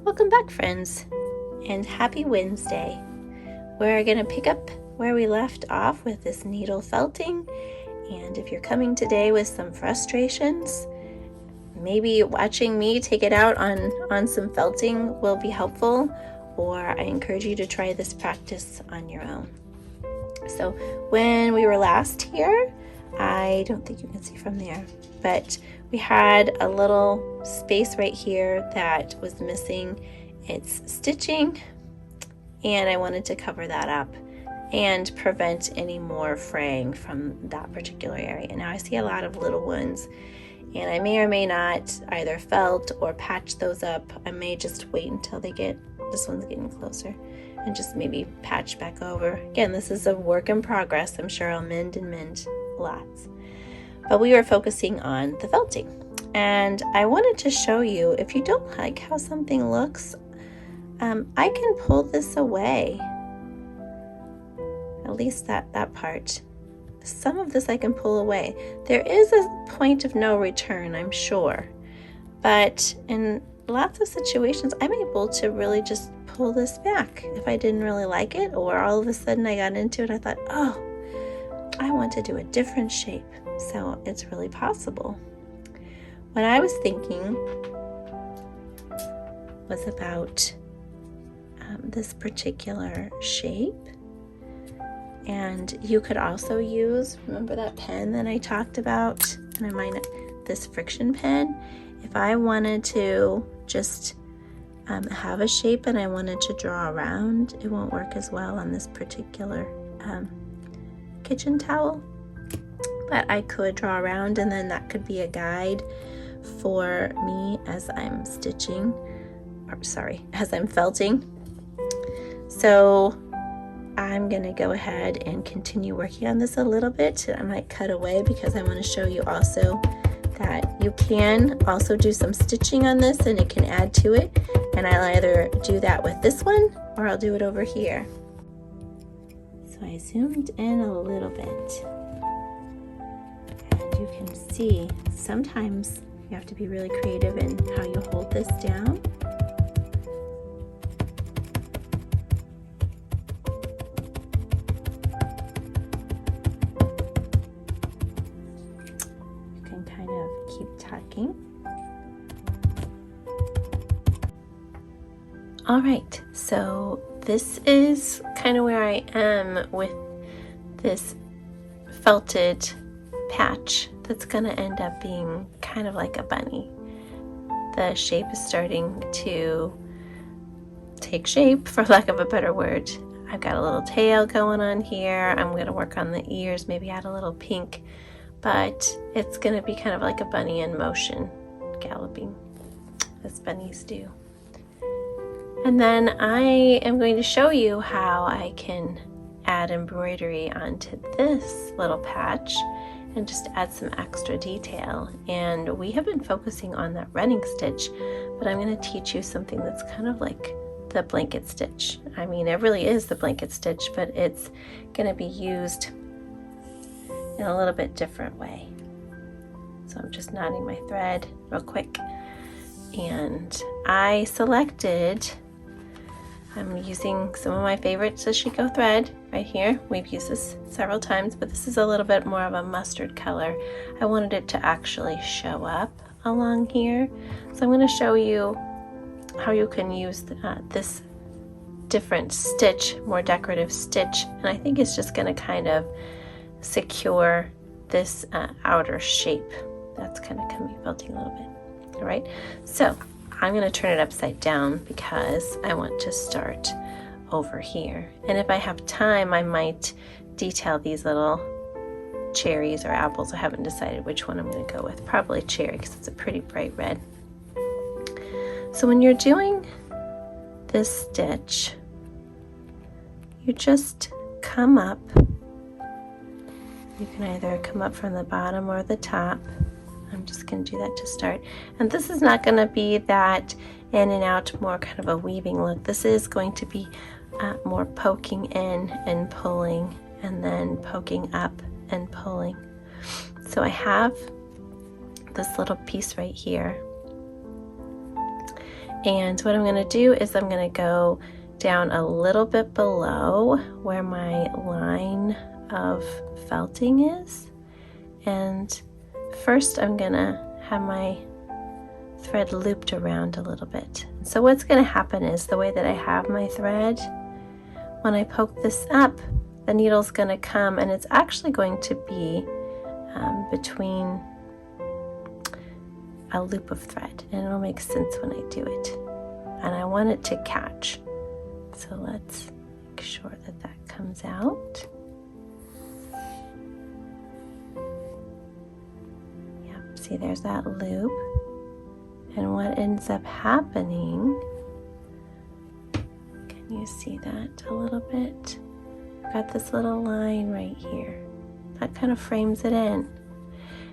Welcome back, friends, and happy Wednesday. We're going to pick up where we left off with this needle felting, and if you're coming today with some frustrations, maybe watching me take it out on some felting will be helpful, or I encourage you to try this practice on your own. So when we were last here, I don't think you can see from there, but we had a little space right here that was missing its stitching, and I wanted to cover that up and prevent any more fraying from that particular area. Now I see a lot of little ones, and I may or may not either felt or patch those up. I may just wait until this one's getting closer and just maybe patch back over. Again, this is a work in progress. I'm sure I'll mend and mend lots. But we were focusing on the felting. And I wanted to show you, if you don't like how something looks, I can pull this away. At least that part. Some of this I can pull away. There is a point of no return, I'm sure. But in lots of situations, I'm able to really just pull this back if I didn't really like it, or all of a sudden I got into it, I thought, oh, I want to do a different shape. So it's really possible. What I was thinking was about this particular shape. And you could also use, remember that pen that I talked about? And I might, this friction pen. If I wanted to just have a shape and I wanted to draw around, it won't work as well on this particular kitchen towel. But I could draw around, and then that could be a guide for me as I'm as I'm felting. So I'm going to go ahead and continue working on this a little bit. I might cut away because I want to show you also that you can also do some stitching on this and it can add to it. And I'll either do that with this one or I'll do it over here. So I zoomed in a little bit. And you can see sometimes you have to be really creative in how you hold this down. All right, so this is kind of where I am with this felted patch that's going to end up being kind of like a bunny. The shape is starting to take shape, for lack of a better word. I've got a little tail going on here. I'm going to work on the ears, maybe add a little pink, but it's going to be kind of like a bunny in motion, galloping, as bunnies do. And then I am going to show you how I can add embroidery onto this little patch and just add some extra detail. And we have been focusing on that running stitch, but I'm going to teach you something that's kind of like the blanket stitch. I mean, it really is the blanket stitch, but it's going to be used in a little bit different way. So I'm just knotting my thread real quick. And I selected, I'm using some of my favorite Sashiko thread right here. We've used this several times, but this is a little bit more of a mustard color. I wanted it to actually show up along here. So I'm going to show you how you can use this different stitch, more decorative stitch. And I think it's just going to kind of secure this outer shape. That's kind of coming felting a little bit. All right, so I'm going to turn it upside down because I want to start over here. And if I have time, I might detail these little cherries or apples. I haven't decided which one I'm going to go with. Probably cherry because it's a pretty bright red. So when you're doing this stitch, you just come up. You can either come up from the bottom or the top. I'm just going to do that to start. And this is not going to be that in and out, more kind of a weaving look. This is going to be more poking in and pulling, and then poking up and pulling. So I have this little piece right here. And what I'm going to do is I'm going to go down a little bit below where my line of felting is. And first I'm going to have my thread looped around a little bit. So what's going to happen is the way that I have my thread, when I poke this up, the needle's going to come and it's actually going to be between a loop of thread, and it'll make sense when I do it. And I want it to catch. So let's make sure that that comes out. Yep, see there's that loop. And what ends up happening, can you see that a little bit? I've got this little line right here. That kind of frames it in.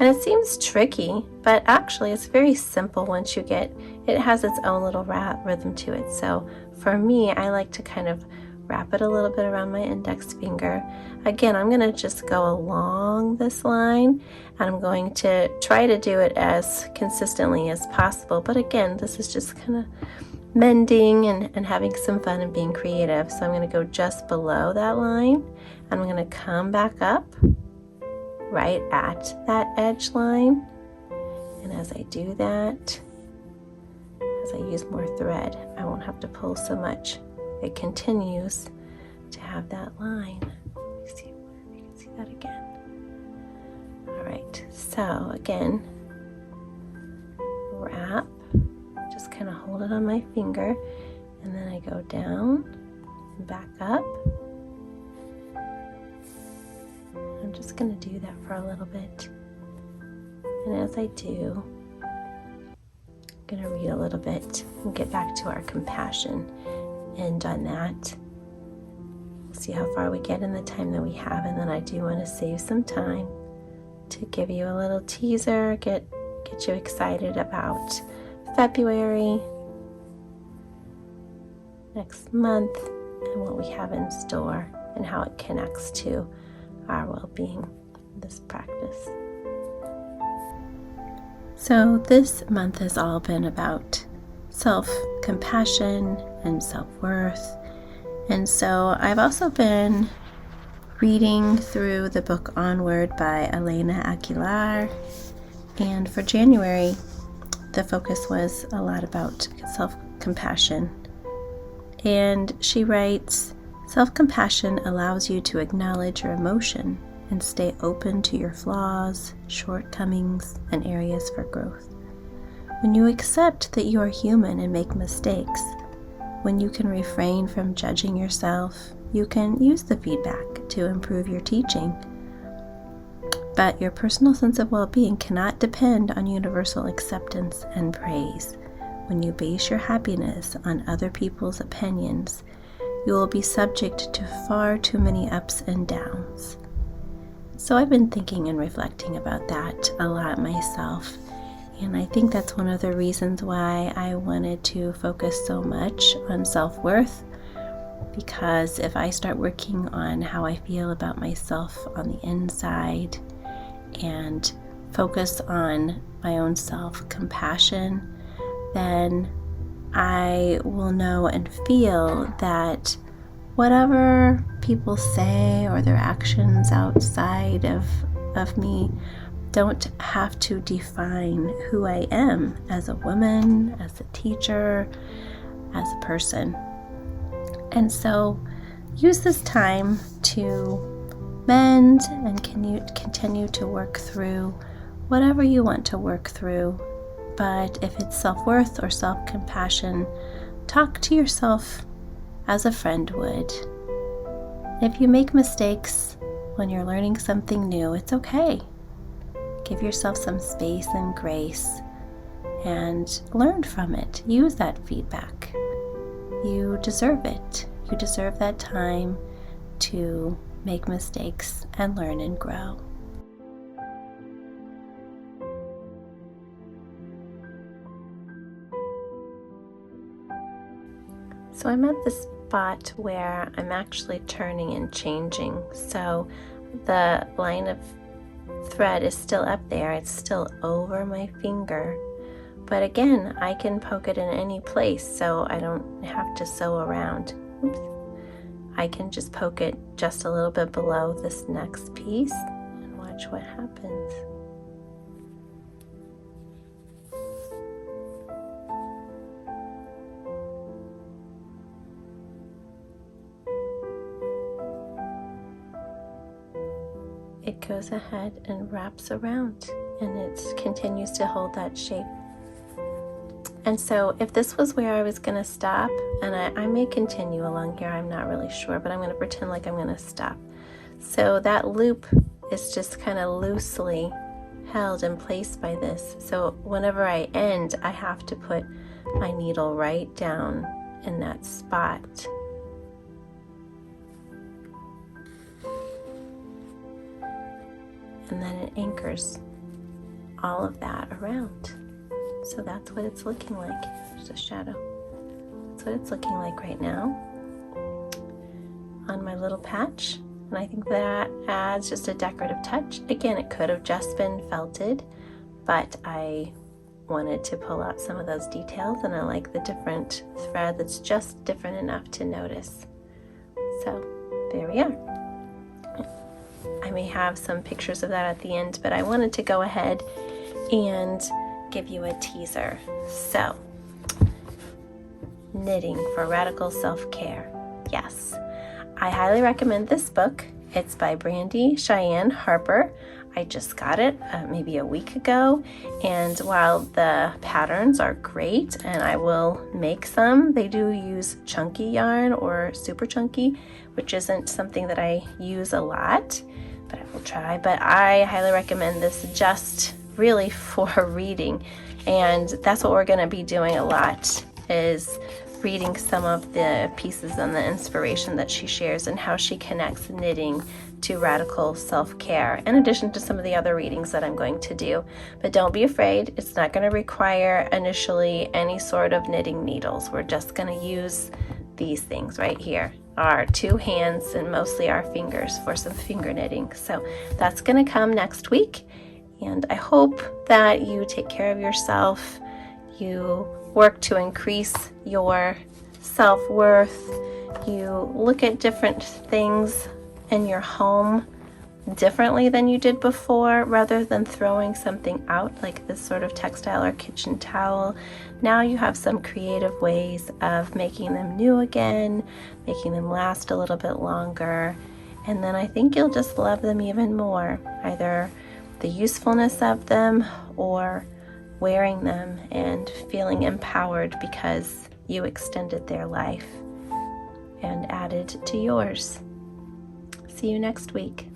And it seems tricky, but actually it's very simple once you get, it has its own little rhythm to it. So for me, I like to kind of wrap it a little bit around my index finger. Again, I'm going to just go along this line, and I'm going to try to do it as consistently as possible. But again, this is just kind of mending and having some fun and being creative. So I'm going to go just below that line, and I'm going to come back up right at that edge line. And as I do that, as I use more thread, I won't have to pull so much. It continues to have that line. Let me see if you can see that again. All right, so again, wrap, just kind of hold it on my finger, and then I go down and back up. I'm just going to do that for a little bit. And as I do, I'm going to read a little bit and get back to our compassion. End on that. We'll see how far we get in the time that we have, and then I do want to save some time to give you a little teaser, get you excited about February, next month, and what we have in store and how it connects to our well-being, this practice. So this month has all been about self-compassion and self-worth. And so I've also been reading through the book Onward by Elena Aguilar. And for January, the focus was a lot about self-compassion. And she writes, self-compassion allows you to acknowledge your emotion and stay open to your flaws, shortcomings, and areas for growth. When you accept that you are human and make mistakes, when you can refrain from judging yourself, you can use the feedback to improve your teaching. But your personal sense of well-being cannot depend on universal acceptance and praise. When you base your happiness on other people's opinions, you will be subject to far too many ups and downs. So I've been thinking and reflecting about that a lot myself. And I think that's one of the reasons why I wanted to focus so much on self-worth, because if I start working on how I feel about myself on the inside and focus on my own self-compassion, then I will know and feel that whatever people say or their actions outside of me don't have to define who I am as a woman, as a teacher, as a person. And so use this time to mend and continue to work through whatever you want to work through. But if it's self-worth or self-compassion, talk to yourself as a friend would. If you make mistakes when you're learning something new, it's okay. Give yourself some space and grace and learn from it. Use that feedback. You deserve it. You deserve that time to make mistakes and learn and grow. So I'm at the spot where I'm actually turning and changing. So the line of thread is still up there. It's still over my finger, But again, I can poke it in any place, so I don't have to sew around. Oops. I can just poke it just a little bit below this next piece and watch what happens. It goes ahead and wraps around, and it continues to hold that shape. And so if this was where I was going to stop, and I may continue along here, I'm not really sure, but I'm going to pretend like I'm going to stop. So that loop is just kind of loosely held in place by this. So whenever I end, I have to put my needle right down in that spot. And then it anchors all of that around. So that's what it's looking like. There's a shadow. That's what it's looking like right now on my little patch. And I think that adds just a decorative touch. Again, it could have just been felted, but I wanted to pull out some of those details, and I like the different thread that's just different enough to notice. So there we are. I may have some pictures of that at the end, but I wanted to go ahead and give you a teaser. So, Knitting for Radical Self-Care. Yes, I highly recommend this book. It's by Brandy Cheyenne Harper. I just got it maybe a week ago, and while the patterns are great and I will make some, they do use chunky yarn or super chunky, which isn't something that I use a lot, but I will try. But I highly recommend this just really for reading, and that's what we're going to be doing a lot, is reading some of the pieces and the inspiration that she shares and how she connects knitting to radical self-care, in addition to some of the other readings that I'm going to do. But don't be afraid, it's not going to require initially any sort of knitting needles. We're just going to use these things right here, our two hands and mostly our fingers, for some finger knitting. So that's going to come next week, and I hope that you take care of yourself, you work to increase your self-worth, you look at different things in your home differently than you did before, rather than throwing something out like this sort of textile or kitchen towel. Now you have some creative ways of making them new again, making them last a little bit longer, and then I think you'll just love them even more, either the usefulness of them or wearing them and feeling empowered because you extended their life and added to yours. See you next week.